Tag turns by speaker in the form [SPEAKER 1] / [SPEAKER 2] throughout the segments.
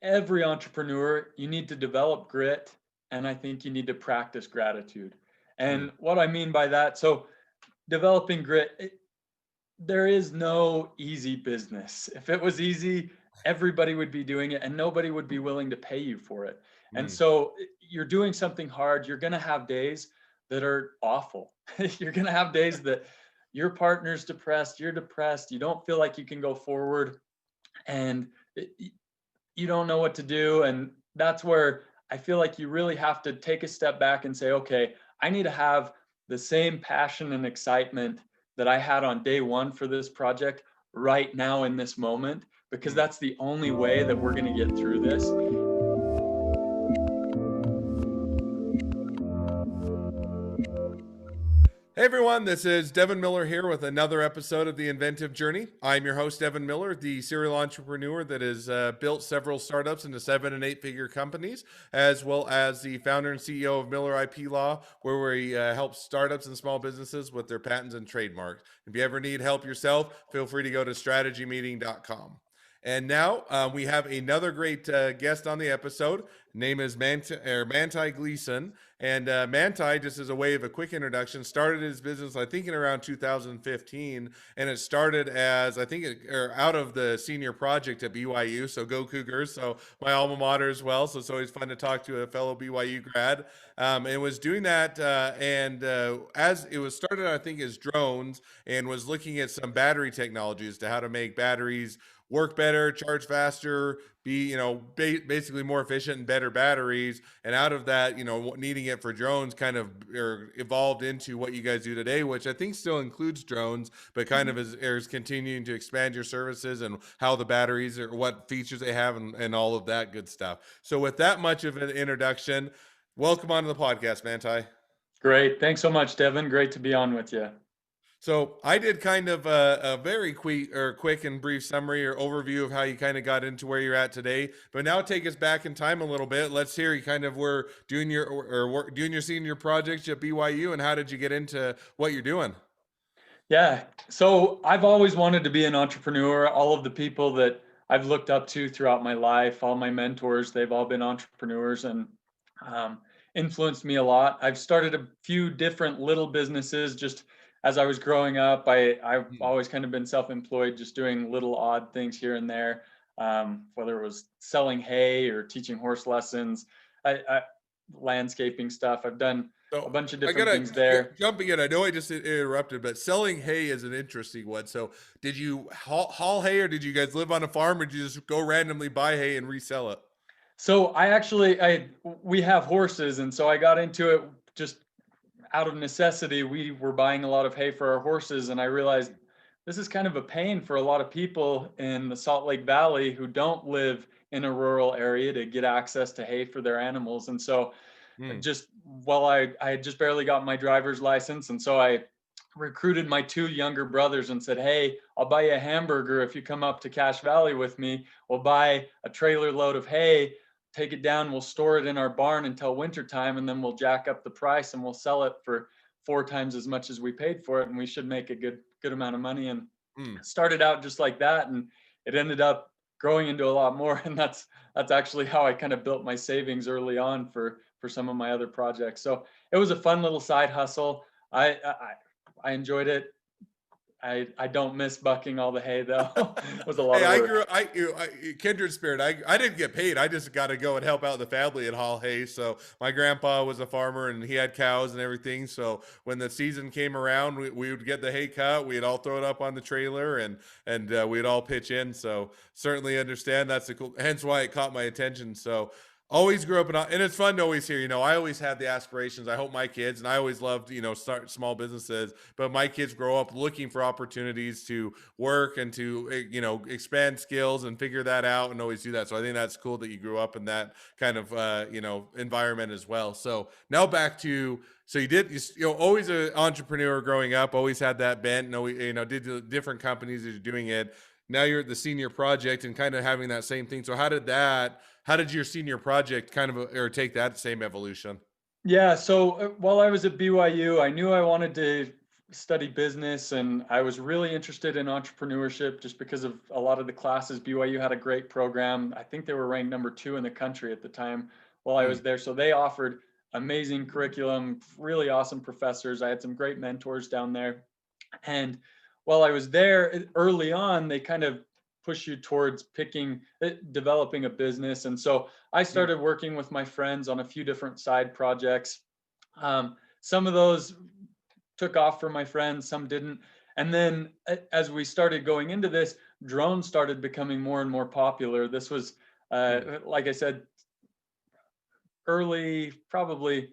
[SPEAKER 1] every entrepreneur, you need to develop grit, and I think you need to practice gratitude.
[SPEAKER 2] Mm,
[SPEAKER 1] And what I mean by that, so developing grit, there is no easy business. If it was easy, everybody would be doing it and nobody would be willing to pay you for it. And
[SPEAKER 2] mm,
[SPEAKER 1] so you're doing something hard, you're going to have days that are awful. You're going to have days that your partner's depressed, you're depressed, you don't feel like you can go forward, and you don't know what to do. And that's where I feel like you really have to take a step back and say, okay, I need to have the same passion and excitement that I had on day one for this project right now in this moment, because
[SPEAKER 2] mm.
[SPEAKER 1] that's the only way that we're going to get through this.
[SPEAKER 2] Hey everyone, this is Devin Miller here with another episode of the Inventive Journey. I'm your host, Devin Miller, the serial entrepreneur that has built several startups into 7 and 8 figure companies, as well as the founder and CEO of Miller IP Law, where we help startups and small businesses with their patents and trademarks. If you ever need help yourself, feel free to go to strategymeeting.com. And now we have another great guest on the episode. Name is Manti Gleason. And Manti, just as a way of a quick introduction, started his business, I think, in around 2015. And it started as, I think, or out of the senior project at BYU. So go Cougars. So my alma mater as well. So it's always fun to talk to a fellow BYU grad. And was doing that. As it was started, I think, as drones, and was looking at some battery technologies to how to make batteries work better, charge faster, be basically more efficient and better batteries. And out of that, needing it for drones kind of evolved into what you guys do today, which I think still includes drones, but kind of
[SPEAKER 1] Mhm.
[SPEAKER 2] is continuing to expand your services and how the batteries or what features they have, and all of that good stuff. So with that much of an introduction, welcome onto the podcast, Manti.
[SPEAKER 1] Great. Thanks so much, Devin. Great to be on with you.
[SPEAKER 2] So I did kind of a very quick and brief summary or overview of how you kind of got into where you're at today. But now take us back in time a little bit. Let's hear you kind of were doing doing your senior projects at BYU, and how did you get into what you're doing?
[SPEAKER 1] Yeah. So I've always wanted to be an entrepreneur. All of the people that I've looked up to throughout my life, all my mentors, they've all been entrepreneurs and um, influenced me a lot. I've started a few different little businesses just as I was growing up. I've
[SPEAKER 2] Hmm.
[SPEAKER 1] always kind of been self-employed, just doing little odd things here and there, whether it was selling hay or teaching horse lessons, I landscaping stuff. I've done a
[SPEAKER 2] So
[SPEAKER 1] bunch of
[SPEAKER 2] I
[SPEAKER 1] different
[SPEAKER 2] gotta
[SPEAKER 1] things there.
[SPEAKER 2] jumping in. I know I just interrupted, but selling hay is an interesting one. So did you haul hay, or did you guys live on a farm, or did you just go randomly buy hay and resell it?
[SPEAKER 1] So I we have horses, and so I got into it just out of necessity. We were buying a lot of hay for our horses, and I realized this is kind of a pain for a lot of people in the Salt Lake Valley who don't live in a rural area to get access to hay for their animals. And so
[SPEAKER 2] Hmm.
[SPEAKER 1] just I had just barely got my driver's license, and so I recruited my two younger brothers and said, "Hey, I'll buy you a hamburger if you come up to Cache Valley with me. We'll buy a trailer load of hay, take it down, we'll store it in our barn until wintertime, and then we'll jack up the price and we'll sell it for 4 times as much as we paid for it, and we should make a good amount of money." And
[SPEAKER 2] Hmm.
[SPEAKER 1] it started out just like that, and it ended up growing into a lot more. And that's actually how I kind of built my savings early on for some of my other projects. So it was a fun little side hustle. I enjoyed it. I don't miss bucking all the hay though. It was a lot
[SPEAKER 2] Hey,
[SPEAKER 1] of
[SPEAKER 2] I
[SPEAKER 1] work.
[SPEAKER 2] grew. Kindred spirit. I didn't get paid. I just got to go and help out the family at haul hay. So my grandpa was a farmer and he had cows and everything. So when the season came around, we would get the hay cut. We'd all throw it up on the trailer, and we'd all pitch in. So certainly understand that's the cool. Hence why it caught my attention. So always grew up and it's fun to always hear. I always had the aspirations. I hope my kids, and I always loved start small businesses, but my kids grow up looking for opportunities to work and to expand skills and figure that out and always do that. So I think that's cool that you grew up in that kind of environment as well. So now back to, so always an entrepreneur growing up, always had that bent, and always, did the different companies as you're doing it. Now you're at the senior project and kind of having that same thing. So how did your senior project kind of or take that same evolution?
[SPEAKER 1] Yeah, so while I was at BYU, I knew I wanted to study business, and I was really interested in entrepreneurship just because of a lot of the classes. BYU had a great program. I think they were ranked number 2 in the country at the time while I
[SPEAKER 2] Mm,
[SPEAKER 1] was there. So they offered amazing curriculum, really awesome professors. I had some great mentors down there. And while I was there early on, they kind of push you towards developing a business. And so I
[SPEAKER 2] mm,
[SPEAKER 1] started working with my friends on a few different side projects. Some of those took off for my friends, some didn't. And then as we started going into this, drones started becoming more and more popular. This was,
[SPEAKER 2] mm,
[SPEAKER 1] like I said, early, probably,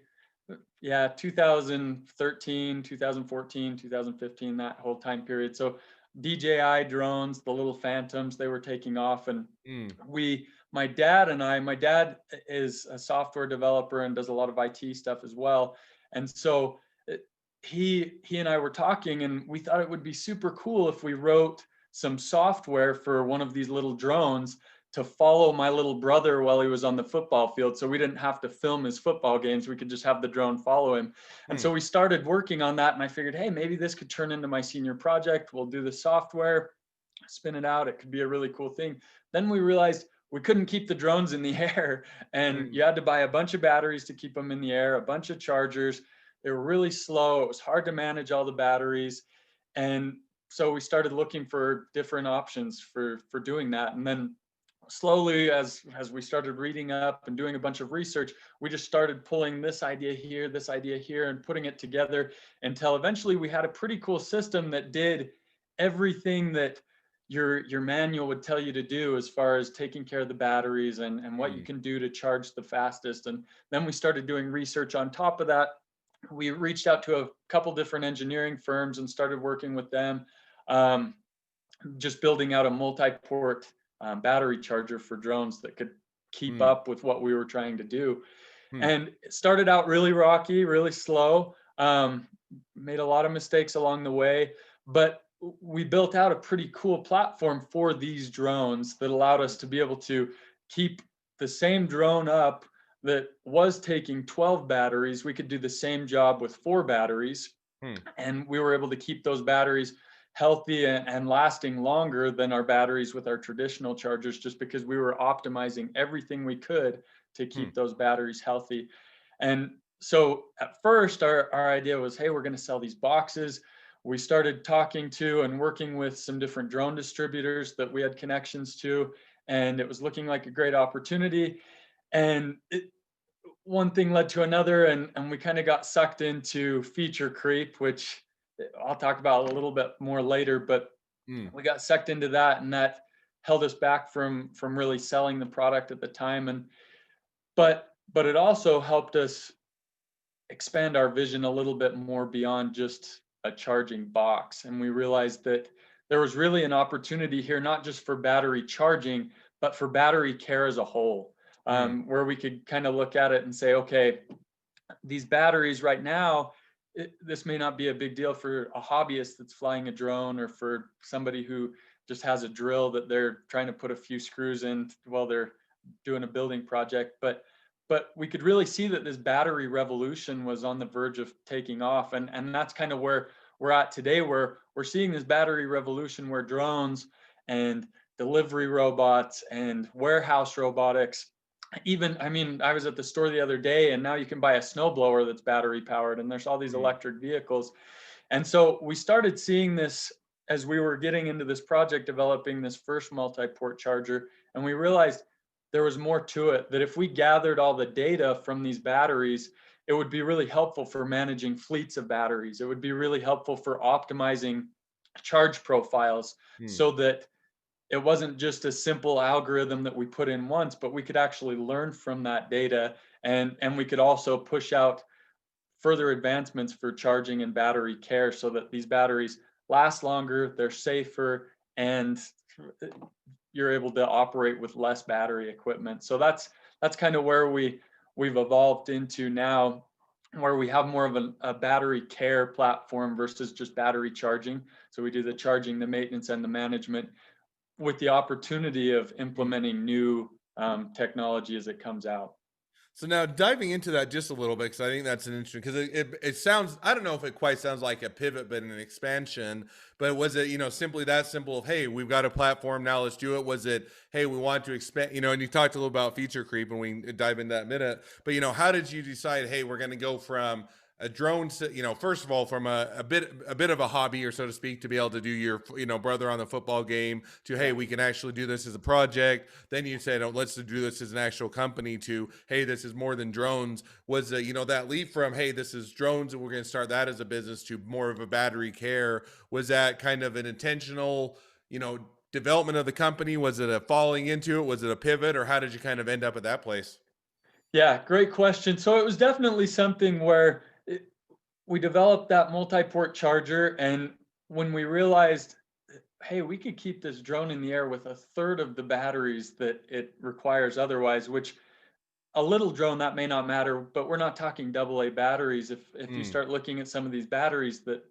[SPEAKER 1] yeah, 2013, 2014, 2015, that whole time period. So DJI drones, the little phantoms, they were taking off. And
[SPEAKER 2] mm,
[SPEAKER 1] my dad and I, my dad is a software developer and does a lot of IT stuff as well. And so he and I were talking, and we thought it would be super cool if we wrote some software for one of these little drones to follow my little brother while he was on the football field. So we didn't have to film his football games. We could just have the drone follow him. And
[SPEAKER 2] mm,
[SPEAKER 1] so we started working on that. And I figured, hey, maybe this could turn into my senior project. We'll do the software, spin it out. It could be a really cool thing. Then we realized we couldn't keep the drones in the air, and
[SPEAKER 2] mm,
[SPEAKER 1] you had to buy a bunch of batteries to keep them in the air, a bunch of chargers. They were really slow. It was hard to manage all the batteries. And so we started looking for different options for doing that. And then slowly, as we started reading up and doing a bunch of research, we just started pulling this idea here, and putting it together until eventually we had a pretty cool system that did everything that your manual would tell you to do as far as taking care of the batteries and what you
[SPEAKER 2] mm,
[SPEAKER 1] can do to charge the fastest. And then we started doing research on top of that. We reached out to a couple different engineering firms and started working with them, um, just building out a multi-port battery charger for drones that could keep
[SPEAKER 2] mm,
[SPEAKER 1] up with what we were trying to do.
[SPEAKER 2] mm,
[SPEAKER 1] And it started out really rocky, really slow. Made a lot of mistakes along the way, but we built out a pretty cool platform for these drones that allowed us to be able to keep the same drone up that was taking 12 batteries. We could do the same job with 4 batteries,
[SPEAKER 2] mm,
[SPEAKER 1] and we were able to keep those batteries healthy and lasting longer than our batteries with our traditional chargers, just because we were optimizing everything we could to
[SPEAKER 2] mm,
[SPEAKER 1] keep those batteries healthy. And so at first our idea was, hey, we're going to sell these boxes. We started talking to and working with some different drone distributors that we had connections to, and it was looking like a great opportunity. And one thing led to another, and we kind of got sucked into feature creep, which I'll talk about a little bit more later. But
[SPEAKER 2] mm,
[SPEAKER 1] we got sucked into that, and that held us back from really selling the product at the time. And but it also helped us expand our vision a little bit more beyond just a charging box. And we realized that there was really an opportunity here, not just for battery charging, but for battery care as a whole,
[SPEAKER 2] mm,
[SPEAKER 1] where we could kind of look at it and say, okay, these batteries right now, this may not be a big deal for a hobbyist that's flying a drone, or for somebody who just has a drill that they're trying to put a few screws in while they're doing a building project. But we could really see that this battery revolution was on the verge of taking off. And that's kind of where we're at today, where we're seeing this battery revolution where drones and delivery robots and warehouse robotics, even, I mean, I was at the store the other day, and now you can buy a snowblower that's battery powered, and there's all these
[SPEAKER 2] mm,
[SPEAKER 1] electric vehicles. And so we started seeing this as we were getting into this project, developing this first multi-port charger, and we realized there was more to it, that if we gathered all the data from these batteries, it would be really helpful for managing fleets of batteries. It would be really helpful for optimizing charge profiles,
[SPEAKER 2] mm,
[SPEAKER 1] so that it wasn't just a simple algorithm that we put in once, but we could actually learn from that data, and we could also push out further advancements for charging and battery care, so that these batteries last longer, they're safer, and you're able to operate with less battery equipment. So that's kind of where we've evolved into now, where we have more of a battery care platform versus just battery charging. So we do the charging, the maintenance, and the management, with the opportunity of
[SPEAKER 2] mm.
[SPEAKER 1] implementing new technology as it comes out.
[SPEAKER 2] So now diving into that just a little bit, because I think that's an interesting, because it sounds, I don't know if it quite sounds like a pivot, but an expansion. But was it, simply that simple of, hey, we've got a platform now, let's do it? Was it, hey, we want to expand, and you talked a little about feature creep, and we can dive into that in a minute. But how did you decide, hey, we're going to go from a drone, first of all, from a bit of a hobby, or so to speak, to be able to do your, brother on the football game, to, hey,
[SPEAKER 1] Yeah.
[SPEAKER 2] we can actually do this as a project. Then you said, oh, let's do this as an actual company, to, hey, this is more than drones. Was that leap from, hey, this is drones and we're going to start that as a business, to more of a battery care? Was that kind of an intentional, development of the company? Was it a falling into it? Was it a pivot, or how did you kind of end up at that place?
[SPEAKER 1] Yeah, great question. So it was definitely something where we developed that multi-port charger, and when we realized, hey, we could keep this drone in the air with a third of the batteries that it requires otherwise, which a little drone that may not matter, but we're not talking double A batteries. If you
[SPEAKER 2] Mm,
[SPEAKER 1] start looking at some of these batteries that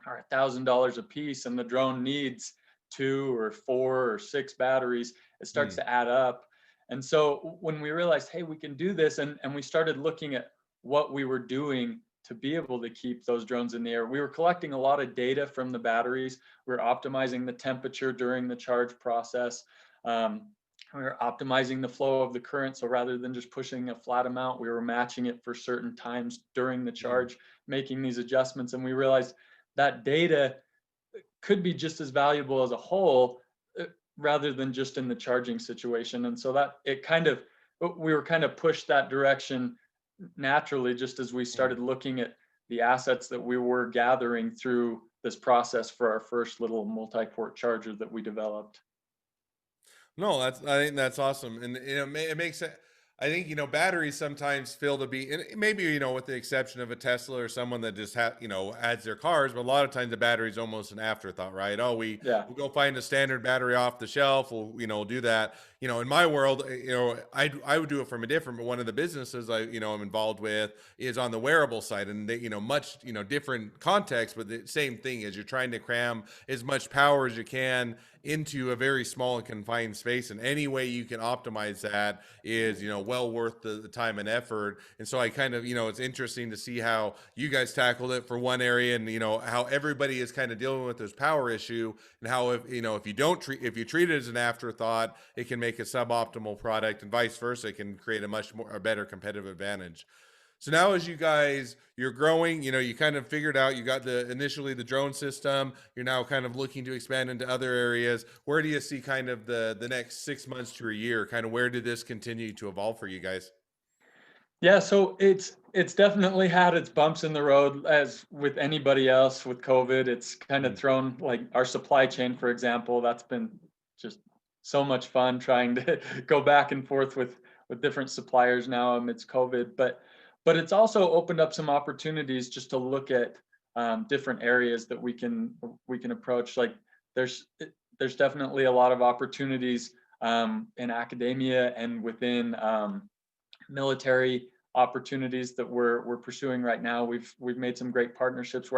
[SPEAKER 1] are $1,000 a piece, and the drone needs 2 or 4 or 6 batteries, it starts
[SPEAKER 2] mm,
[SPEAKER 1] to add up. And so when we realized, hey, we can do this, and we started looking at what we were doing to be able to keep those drones in the air, we were collecting a lot of data from the batteries. We were optimizing the temperature during the charge process. Um, we were optimizing the flow of the current. So rather than just pushing a flat amount, we were matching it for certain times during the
[SPEAKER 2] mm.
[SPEAKER 1] charge, making these adjustments. And we realized that data could be just as valuable as a whole, uh, rather than just in the charging situation. And so that it kind of, we were kind of pushed that direction naturally, just as we
[SPEAKER 2] Mm.
[SPEAKER 1] started looking at the assets that we were gathering through this process for our first little multi-port charger that we developed.
[SPEAKER 2] No, I think that's awesome, and it makes it. I think batteries sometimes feel to be, and maybe with the exception of a Tesla or someone that just adds their cars, but a lot of times the battery is almost an afterthought, right? Oh,
[SPEAKER 1] Yeah.
[SPEAKER 2] we'll go find a standard battery off the shelf. We'll do that. In my world, I would do it from a different. But one of the businesses I'm involved with is on the wearable side, and they much different context, but the same thing is you're trying to cram as much power as you can into a very small and confined space, and any way you can optimize that is well worth the time and effort. And so I kind of it's interesting to see how you guys tackled it for one area, and how everybody is kind of dealing with this power issue, and how if you don't treat if you treat it as an afterthought, it can make a suboptimal product, and vice versa, it can create a better competitive advantage. So now, as you're growing, you kind of figured out, you got initially the drone system. You're now kind of looking to expand into other areas. Where do you see kind of the next 6 months to a year? Kind of where did this continue to evolve for you guys?
[SPEAKER 1] Yeah, so it's definitely had its bumps in the road, as with anybody else with COVID. It's kind of
[SPEAKER 2] Mm,
[SPEAKER 1] thrown, like our supply chain, for example, that's been just so much fun trying to go back and forth with different suppliers now amidst COVID. But it's also opened up some opportunities just to look at different areas that we can approach. Like there's definitely a lot of opportunities in academia and within military opportunities that we're pursuing right now. We've made some great partnerships.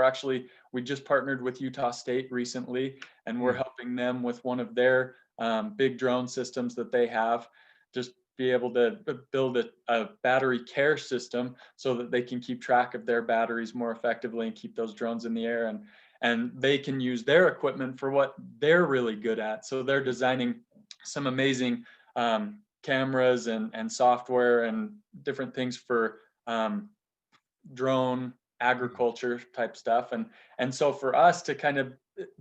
[SPEAKER 1] We just partnered with Utah State recently, and we're
[SPEAKER 2] mm,
[SPEAKER 1] helping them with one of their big drone systems that they have. Just be able to build a battery care system so that they can keep track of their batteries more effectively and keep those drones in the air, and they can use their equipment for what they're really good at. So they're designing some amazing cameras and software and different things for drone
[SPEAKER 2] mm,
[SPEAKER 1] agriculture type stuff. And so for us to kind of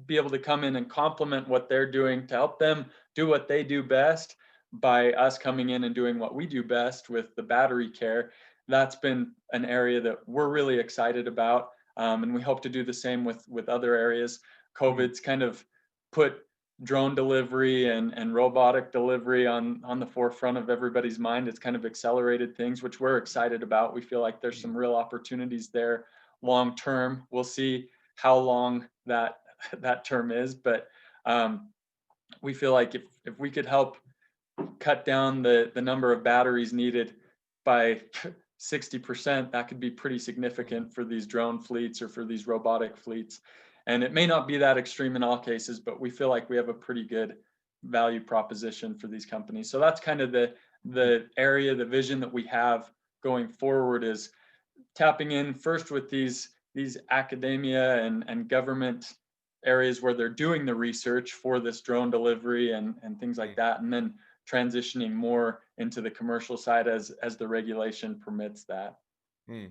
[SPEAKER 1] be able to come in and complement what they're doing to help them do what they do best, by us coming in and doing what we do best with the battery care, that's been an area that we're really excited about. And we hope to do the same with other areas.
[SPEAKER 2] mm.
[SPEAKER 1] COVID's kind of put drone delivery and robotic delivery on the forefront of everybody's mind. It's kind of accelerated things, which we're excited about. We feel like there's some real opportunities there long term. We'll see how long that term is, but um, we feel like if we could help cut down the number of batteries needed by 60%, that could be pretty significant for these drone fleets or for these robotic fleets. And it may not be that extreme in all cases, but we feel like we have a pretty good value proposition for these companies. So that's kind of the area, the vision that we have going forward is tapping in first with these academia and government areas where they're doing the research for this drone delivery and things like that, and then transitioning more into the commercial side as the regulation permits that.
[SPEAKER 2] Mm.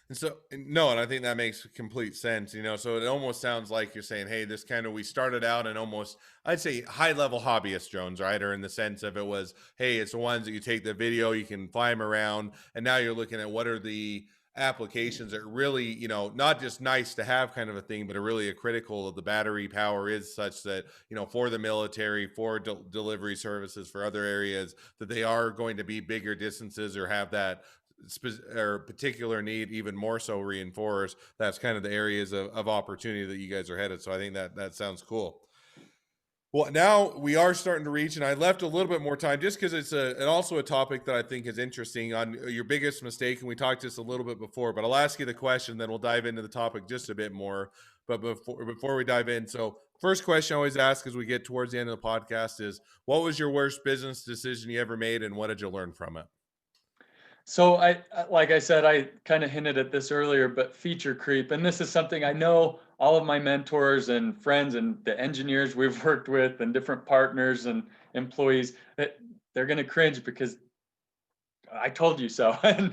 [SPEAKER 2] And so no, and I think that makes complete sense. So it almost sounds like you're saying, hey, this kind of we started out in almost I'd say high level hobbyist drones, right? Or in the sense of it was, hey, it's the ones that you take the video, you can fly them around, and now you're looking at what are the applications that are really, not just nice to have kind of a thing, but are really a critical of the battery power is such that, for the military, for delivery services, for other areas, that they are going to be bigger distances or have that or particular need even more so reinforced. That's kind of the areas of opportunity that you guys are headed. So I think that sounds cool. Well, now we are starting to reach, and I left a little bit more time just because it's and also a topic that I think is interesting on your biggest mistake. And we talked just a little bit before, but I'll ask you the question, then we'll dive into the topic just a bit more. But before we dive in, so first question I always ask as we get towards the end of the podcast is, what was your worst business decision you ever made, and what did you learn from it?
[SPEAKER 1] So like I said, I kind of hinted at this earlier, but feature creep, and this is something I know all of my mentors and friends and the engineers we've worked with and different partners and employees that they're going to cringe because I told you so. And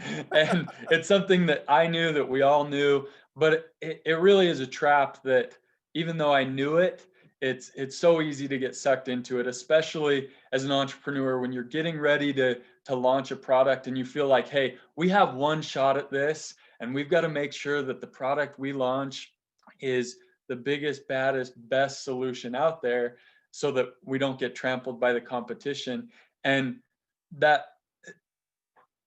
[SPEAKER 1] it's something that I knew, that we all knew, but it really is a trap that even though I knew it, it's so easy to get sucked into it, especially as an entrepreneur when you're getting ready to launch a product and you feel like, hey, we have one shot at this and we've got to make sure that the product we launch is the biggest, baddest, best solution out there so that we don't get trampled by the competition. And that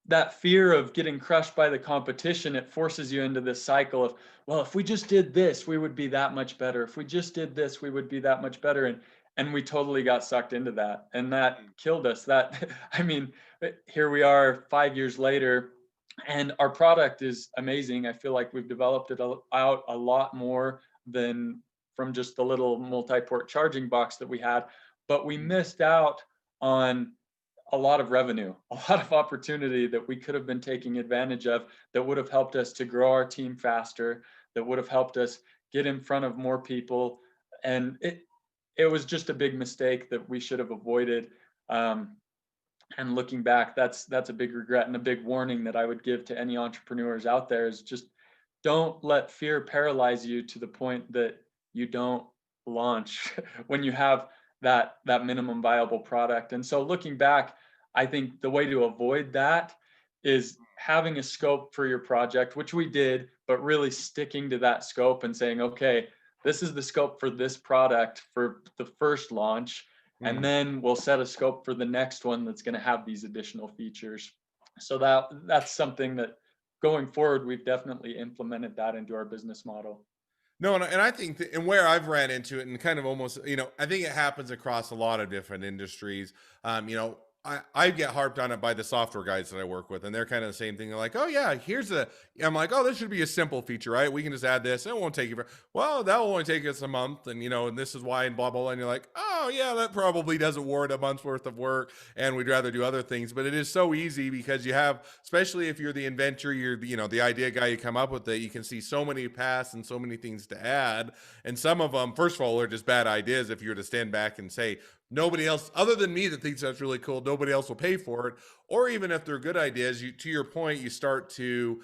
[SPEAKER 1] that fear of getting crushed by the competition, it forces you into this cycle of, well, if we just did this, we would be that much better. If we just did this, we would be that much better. And we totally got sucked into that. And that killed us. That, I mean, here we are 5 years later, and our product is amazing. I feel like we've developed it out a lot more than from just the little multi-port charging box that we had. But we missed out on a lot of revenue, a lot of opportunity that we could have been taking advantage of, that would have helped us to grow our team faster, that would have helped us get in front of more people. And it was just a big mistake that we should have avoided. And looking back, that's a big regret and a big warning that I would give to any entrepreneurs out there is just don't let fear paralyze you to the point that you don't launch when you have that minimum viable product. And so looking back, I think the way to avoid that is having a scope for your project, which we did, but really sticking to that scope and saying, okay, this is the scope for this product for the first launch, and
[SPEAKER 2] Mhm.
[SPEAKER 1] then we'll set a scope for the next one that's going to have these additional features. So that's something that going forward, we've definitely implemented that into our business model.
[SPEAKER 2] No, and I think, and where I've ran into it, and kind of almost, I think it happens across a lot of different industries. I get harped on it by the software guys that I work with, and they're kind of the same thing. They're like, "Oh yeah, I'm like, "Oh, this should be a simple feature, right? We can just add this, and it won't take you. Well, that will only take us a month, and this is why, and blah blah blah." And you're like, "Oh yeah, that probably doesn't warrant a month's worth of work, and we'd rather do other things." But it is so easy because you have, especially if you're the inventor, you're the idea guy, you come up with it. You can see so many paths and so many things to add, and some of them, first of all, are just bad ideas. If you were to stand back and say, nobody else other than me that thinks that's really cool, nobody else will pay for it. Or even if they're good ideas, to your point, you start to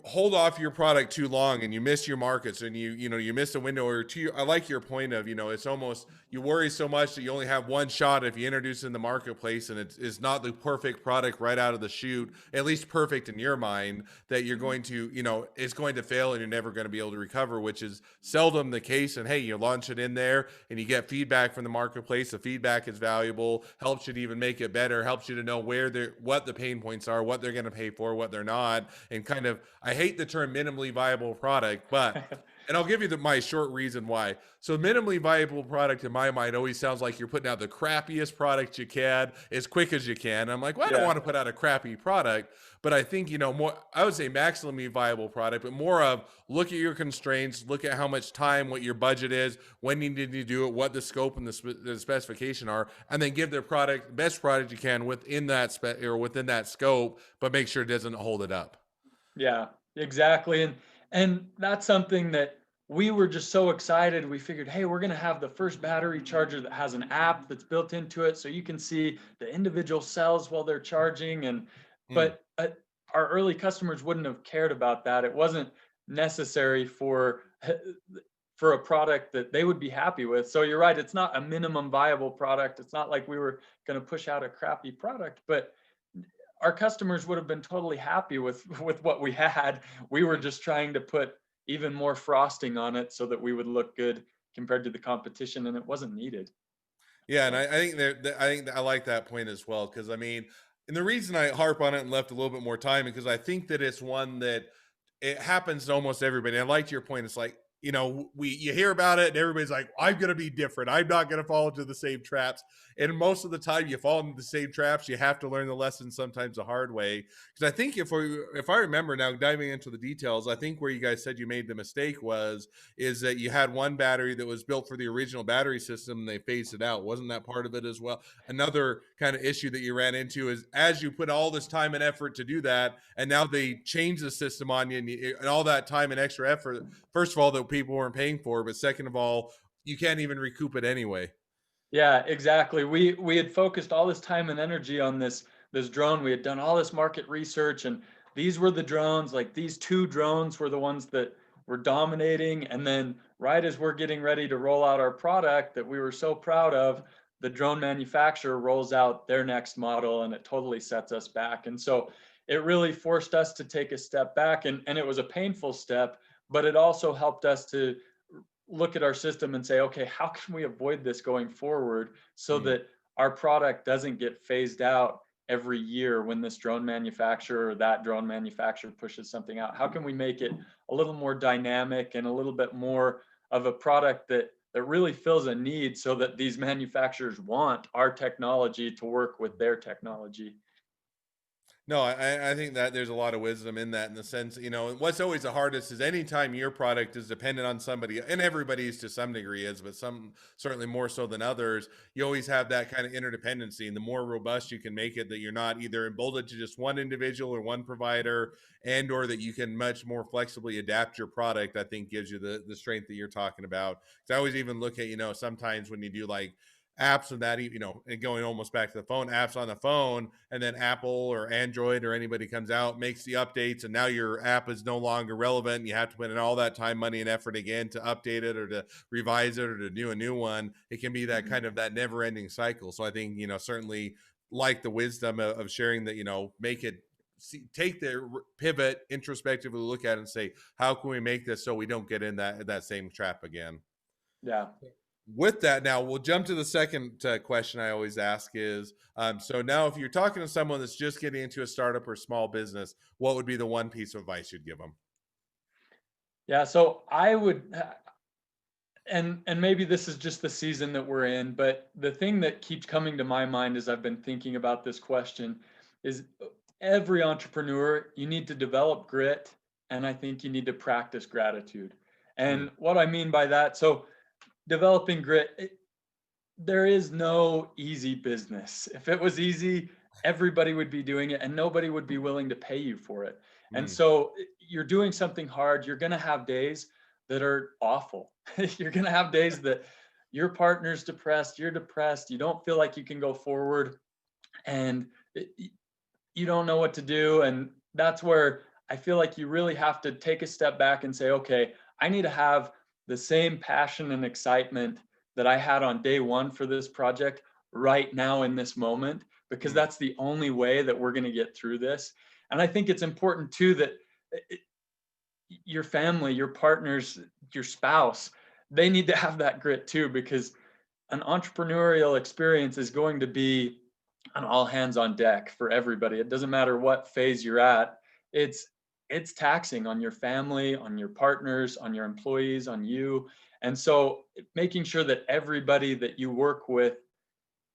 [SPEAKER 2] hold off your product too long, and you miss your markets, and you miss a window or two. I like your point of, it's almost, you worry so much that you only have one shot if you introduce it in the marketplace and it's not the perfect product right out of the chute, at least perfect in your mind, that you're going to, it's going to fail and you're never going to be able to recover, which is seldom the case. And hey, you launch it in there and you get feedback from the marketplace. The feedback is valuable, helps you to even make it better, helps you to know what the pain points are, what they're going to pay for, what they're not. And kind of, I hate the term minimally viable product, but And I'll give you my short reason why. So, minimally viable product in my mind always sounds like you're putting out the crappiest product you can as quick as you can. I'm like, well, I don't
[SPEAKER 1] Yeah.
[SPEAKER 2] want to put out a crappy product, but I think, more, I would say maximally viable product, but more of look at your constraints, look at how much time, what your budget is, when you need to do it, what the scope and the specification are, and then give the product, best product you can within that or within that scope, but make sure it doesn't hold it up.
[SPEAKER 1] Yeah, exactly. And that's something that we were just so excited. We figured, hey, we're going to have the first battery charger that has an app that's built into it so you can see the individual cells while they're charging. And
[SPEAKER 2] Mm.
[SPEAKER 1] but our early customers wouldn't have cared about that. It wasn't necessary for a product that they would be happy with. So you're right, it's not a minimum viable product. It's not like we were going to push out a crappy product, but our customers would have been totally happy with what we had. We were just trying to put even more frosting on it so that we would look good compared to the competition, and it wasn't needed.
[SPEAKER 2] Yeah, and
[SPEAKER 1] So
[SPEAKER 2] I think I think I like that point as well because I mean, and the reason I harp on it and left a little bit more time because I think that it's one that it happens to almost everybody. I liked your point. It's like, you hear about it and everybody's like, I'm gonna be different. I'm not gonna fall into the same traps. And most of the time you fall into the same traps, you have to learn the lesson sometimes the hard way. Because I think if I remember now diving into the details, I think where you guys said you made the mistake is that you had one battery that was built for the original battery system and they phased it out. Wasn't that part of it as well? Another kind of issue that you ran into is as you put all this time and effort to do that, and now they change the system on you and all that time and extra effort, first of all, that people weren't paying for, but second of all, you can't even recoup it anyway.
[SPEAKER 1] yeah, exactly. We had focused all this time and energy on this drone. We had done all this market research, and these were the drones. Like these two drones were the ones that were dominating. And then right as we're getting ready to roll out our product that we were so proud of, the drone manufacturer rolls out their next model, and it totally sets us back. And so it really forced us to take a step back, and it was a painful step, but it also helped us to look at our system and say, okay, how can we avoid this going forward so
[SPEAKER 2] Mm.
[SPEAKER 1] that our product doesn't get phased out every year when this drone manufacturer or that drone manufacturer pushes something out? How can we make it a little more dynamic and a little bit more of a product that really fills a need so that these manufacturers want our technology to work with their technology?
[SPEAKER 2] No, I think that there's a lot of wisdom in that in the sense, what's always the hardest is anytime your product is dependent on somebody, and everybody's to some degree is, but some certainly more so than others, you always have that kind of interdependency. And the more robust you can make it, that you're not either emboldened to just one individual or one provider, and or that you can much more flexibly adapt your product, I think gives you the strength that you're talking about. Because I always even look at, sometimes when you do like apps and that, and going almost back to the phone, apps on the phone, and then Apple or Android or anybody comes out, makes the updates, and now your app is no longer relevant. And you have to put in all that time, money, and effort again to update it or to revise it or to do a new one. It can be that
[SPEAKER 1] Mhm.
[SPEAKER 2] kind of that never ending cycle. So I think, certainly like the wisdom of sharing that, make it take the pivot introspectively look at it and say, how can we make this so we don't get in that same trap again?
[SPEAKER 1] Yeah.
[SPEAKER 2] With that, now we'll jump to the second question I always ask is, so now if you're talking to someone that's just getting into a startup or small business, what would be the one piece of advice you'd give them?
[SPEAKER 1] Yeah. So I would, and maybe this is just the season that we're in, but the thing that keeps coming to my mind as I've been thinking about this question is every entrepreneur, you need to develop grit, and I think you need to practice gratitude.
[SPEAKER 2] Mm.
[SPEAKER 1] And what I mean by that, so developing grit, there is no easy business. If it was easy, everybody would be doing it and nobody would be willing to pay you for it. And
[SPEAKER 2] Mm.
[SPEAKER 1] so you're doing something hard, you're going to have days that are awful. You're going to have days that your partner's depressed, you're depressed, you don't feel like you can go forward, and you don't know what to do. And that's where I feel like you really have to take a step back and say, okay, I need to have the same passion and excitement that I had on day one for this project right now in this moment, because
[SPEAKER 2] Mm.
[SPEAKER 1] that's the only way that we're going to get through this. And I think it's important too that it, your family, your partners, your spouse, they need to have that grit too, because an entrepreneurial experience is going to be an all hands on deck for everybody. It doesn't matter what phase you're at. It's it's taxing on your family, on your partners, on your employees, on you. And so making sure that everybody that you work with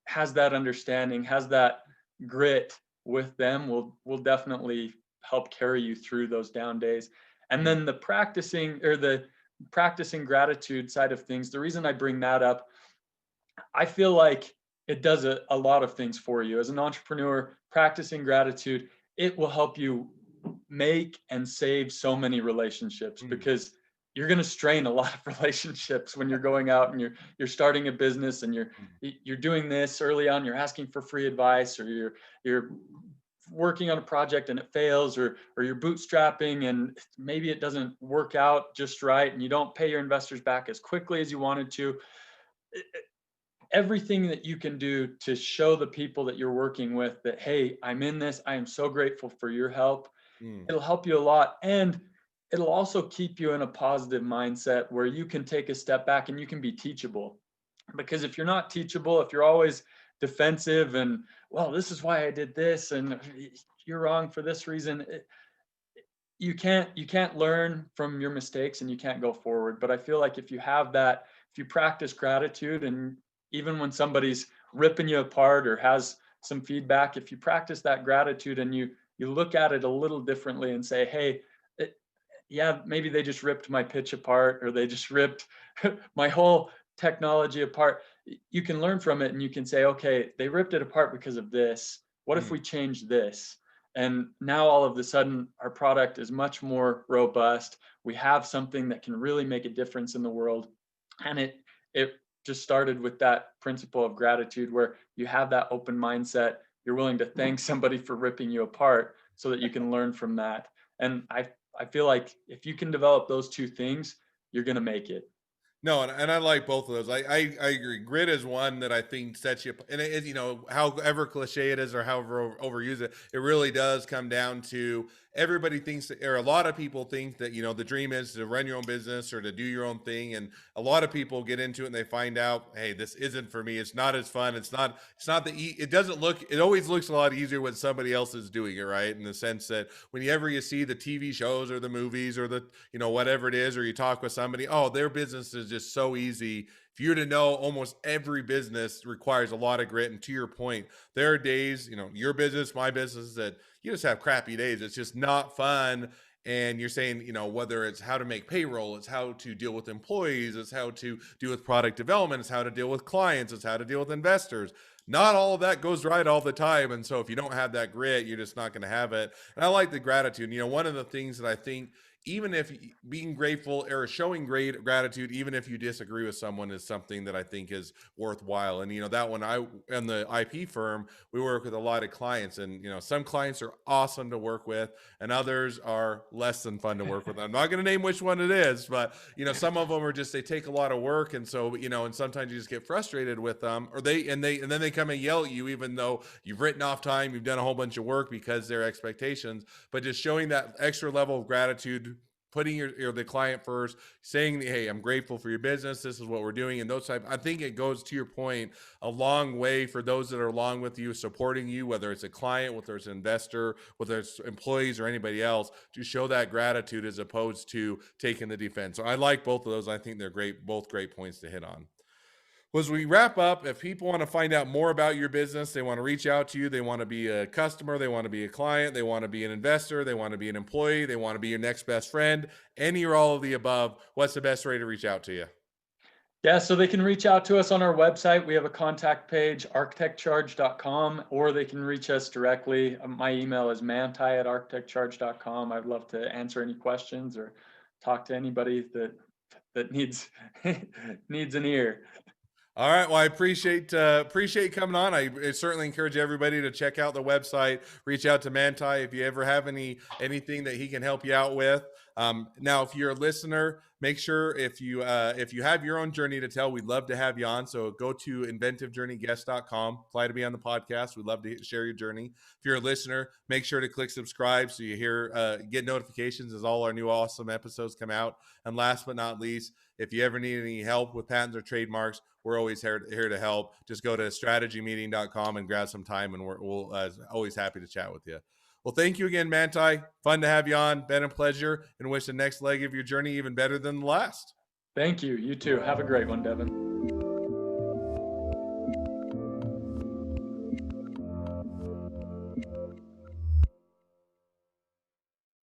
[SPEAKER 1] has that understanding, has that grit with them will definitely help carry you through those down days. And
[SPEAKER 2] Mm,
[SPEAKER 1] then the practicing gratitude side of things, the reason I bring that up, I feel like it does a lot of things for you. As an entrepreneur, practicing gratitude, it will help you make and save so many relationships
[SPEAKER 2] mm,
[SPEAKER 1] because you're going to strain a lot of relationships when you're going out and you're starting a business and
[SPEAKER 2] mm,
[SPEAKER 1] you're doing this early on, you're asking for free advice, or you're working on a project and it fails, or you're bootstrapping and maybe it doesn't work out just right and you don't pay your investors back as quickly as you wanted to. Everything that you can do to show the people that you're working with that, hey, I'm in this, I am so grateful for your help,
[SPEAKER 2] mm,
[SPEAKER 1] it'll help you a lot. And it'll also keep you in a positive mindset where you can take a step back and you can be teachable. Because if you're not teachable, if you're always defensive and, well, this is why I did this and you're wrong for this reason, you can't learn from your mistakes and you can't go forward. But I feel like if you have that, if you practice gratitude, and even when somebody's ripping you apart or has some feedback, if you practice that gratitude and you look at it a little differently and say, hey, it, yeah, maybe they just ripped my pitch apart or they just ripped my whole technology apart. You can learn from it and you can say, okay, they ripped it apart because of this. What if
[SPEAKER 2] mm.
[SPEAKER 1] we change this? And now all of a sudden, our product is much more robust. We have something that can really make a difference in the world. And it just started with that principle of gratitude where you have that open mindset. You're willing to thank somebody for ripping you apart so that you can learn from that. And I feel like if you can develop those two things, you're gonna make it.
[SPEAKER 2] No, and I like both of those. I agree. Grit is one that I think sets you, and you know, however cliche it is or however overuse it, it really does come down to everybody thinks that, or a lot of people think that, you know, the dream is to run your own business or to do your own thing, and a lot of people get into it and they find out, hey, this isn't for me. It's not as fun. It's not it doesn't look. It always looks a lot easier when somebody else is doing it, right? In the sense that whenever you see the TV shows or the movies or the, you know, whatever it is, or you talk with somebody, oh, their business is just so easy. For you to know, almost every business requires a lot of grit. And to your point, there are days, you know, your business, my business, that you just have crappy days. It's just not fun. And you're saying, you know, whether it's how to make payroll, it's how to deal with employees, it's how to deal with product development, it's how to deal with clients, it's how to deal with investors. Not all of that goes right all the time. And so if you don't have that grit, you're just not going to have it. And I like the gratitude. You know, one of the things that I think, even if being grateful or showing great gratitude, even if you disagree with someone, is something that I think is worthwhile. And, you know, that when I, in the IP firm, we work with a lot of clients, and, you know, some clients are awesome to work with and others are less than fun to work with. I'm not going to name which one it is, but, you know, some of them are just, they take a lot of work. And so, you know, and sometimes you just get frustrated with them, or and then they come and yell at you, even though you've written off time, you've done a whole bunch of work, because their expectations. But just showing that extra level of gratitude, putting your the client first, saying, hey, I'm grateful for your business, this is what we're doing, and those type, I think it goes, to your point, a long way for those that are along with you, supporting you, whether it's a client, whether it's an investor, whether it's employees or anybody else, to show that gratitude as opposed to taking the defense. So I like both of those. I think they're great, both great points to hit on. Well, as we wrap up, if people want to find out more about your business, they want to reach out to you, they want to be a customer, they want to be a client, they want to be an investor, they want to be an employee, they want to be your next best friend, any or all of the above, what's the best way to reach out to you?
[SPEAKER 1] Yeah, so they can reach out to us on our website. We have a contact page, architectcharge.com, or they can reach us directly. My email is manti@architectcharge.com. I'd love to answer any questions or talk to anybody that needs needs an ear.
[SPEAKER 2] All right. Well, I appreciate coming on. I certainly encourage everybody to check out the website. Reach out to Manti if you ever have anything that he can help you out with. Now, if you're a listener, make sure if you have your own journey to tell, we'd love to have you on. So go to inventivejourneyguest.com. Apply to be on the podcast. We'd love to share your journey. If you're a listener, make sure to click subscribe so you get notifications as all our new awesome episodes come out. And last but not least, if you ever need any help with patents or trademarks, we're always here to help. Just go to strategymeeting.com and grab some time, and we'll always happy to chat with you. Well, thank you again, Manti. Fun to have you on. Been a pleasure, and wish the next leg of your journey even better than the last.
[SPEAKER 1] Thank you. You too. Have a great one, Devin.